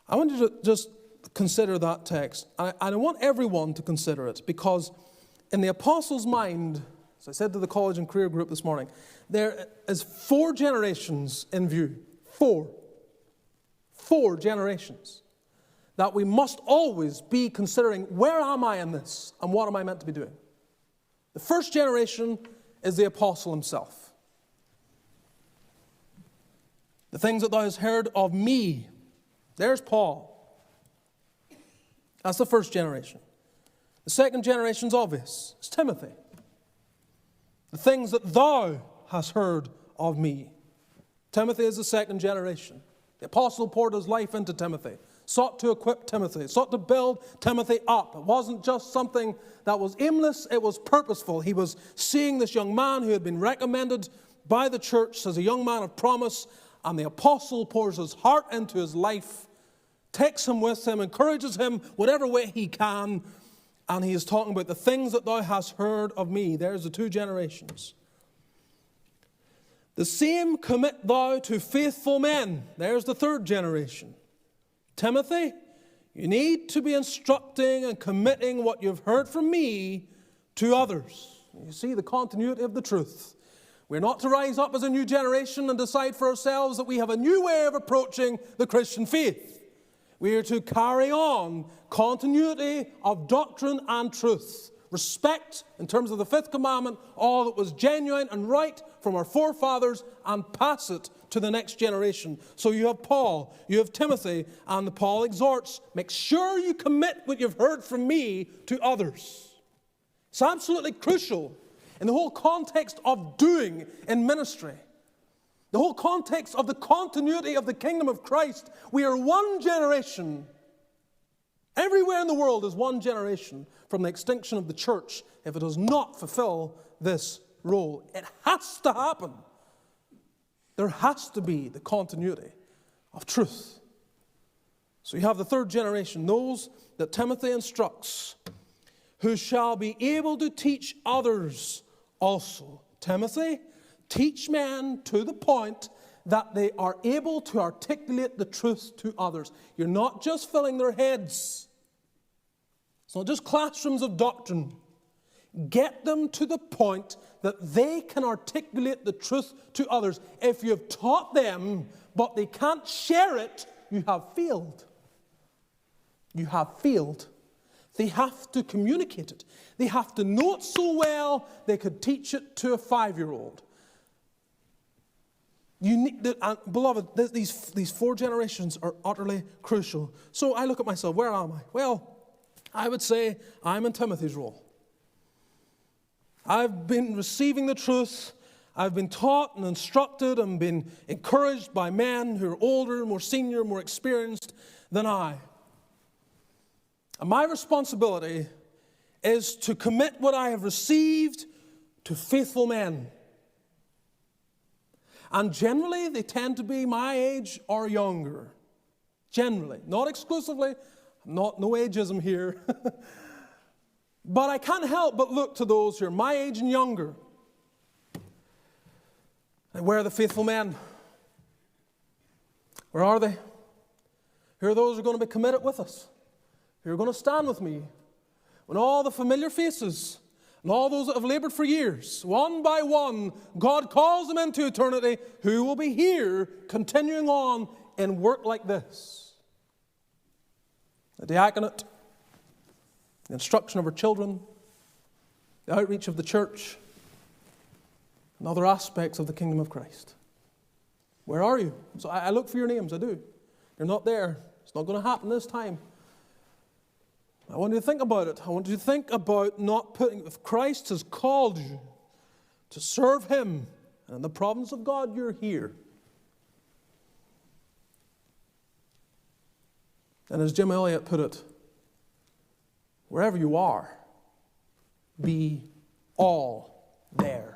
I want you to just consider that text. And I want everyone to consider it, because in the apostles' mind, as I said to the college and career group this morning, there is 4 generations in view. 4 generations that we must always be considering, where am I in this and what am I meant to be doing? The first generation is the apostle himself. The things that thou hast heard of me. There's Paul. That's the first generation. The second generation is obvious. It's Timothy. The things that thou hast heard of me. Timothy is the second generation. The apostle poured his life into Timothy, sought to equip Timothy, sought to build Timothy up. It wasn't just something that was aimless, it was purposeful. He was seeing this young man who had been recommended by the church as a young man of promise, and the apostle pours his heart into his life, takes him with him, encourages him whatever way he can, and he is talking about the things that thou hast heard of me. There's the 2 generations. The same commit thou to faithful men. There's the 3rd generation. Timothy, you need to be instructing and committing what you've heard from me to others. You see the continuity of the truth. We're not to rise up as a new generation and decide for ourselves that we have a new way of approaching the Christian faith. We are to carry on continuity of doctrine and truth. Respect, in terms of the 5th commandment, all that was genuine and right from our forefathers, and pass it to the next generation. So you have Paul, you have Timothy, and Paul exhorts, make sure you commit what you've heard from me to others. It's absolutely crucial in the whole context of doing in ministry. The whole context of the continuity of the kingdom of Christ. We are one generation. Everywhere in the world is one generation from the extinction of the church if it does not fulfill this role. It has to happen. There has to be the continuity of truth. So you have the 3rd generation, those that Timothy instructs, who shall be able to teach others also. Timothy, teach men to the point that they are able to articulate the truth to others. You're not just filling their heads. It's not just classrooms of doctrine. Get them to the point that they can articulate the truth to others. If you've taught them, but they can't share it, you have failed. You have failed. They have to communicate it. They have to know it so well they could teach it to a 5-year-old. You need, beloved, these 4 generations are utterly crucial. So I look at myself, where am I? Well, I would say I'm in Timothy's role. I've been receiving the truth. I've been taught and instructed and been encouraged by men who are older, more senior, more experienced than I. And my responsibility is to commit what I have received to faithful men. And generally, they tend to be my age or younger. Generally. Not exclusively. No ageism here. But I can't help but look to those who are my age and younger. And where are the faithful men? Where are they? Who are those who are going to be committed with us? Who are going to stand with me? When all the familiar faces and all those that have labored for years, one by one, God calls them into eternity, who will be here continuing on in work like this? The diaconate, the instruction of our children, the outreach of the church, and other aspects of the kingdom of Christ. Where are you? So I look for your names, I do. You're not there. It's not going to happen this time. I want you to think about it. I want you to think about not putting, if Christ has called you to serve Him, and in the providence of God, you're here. And as Jim Elliot put it, wherever you are, be all there.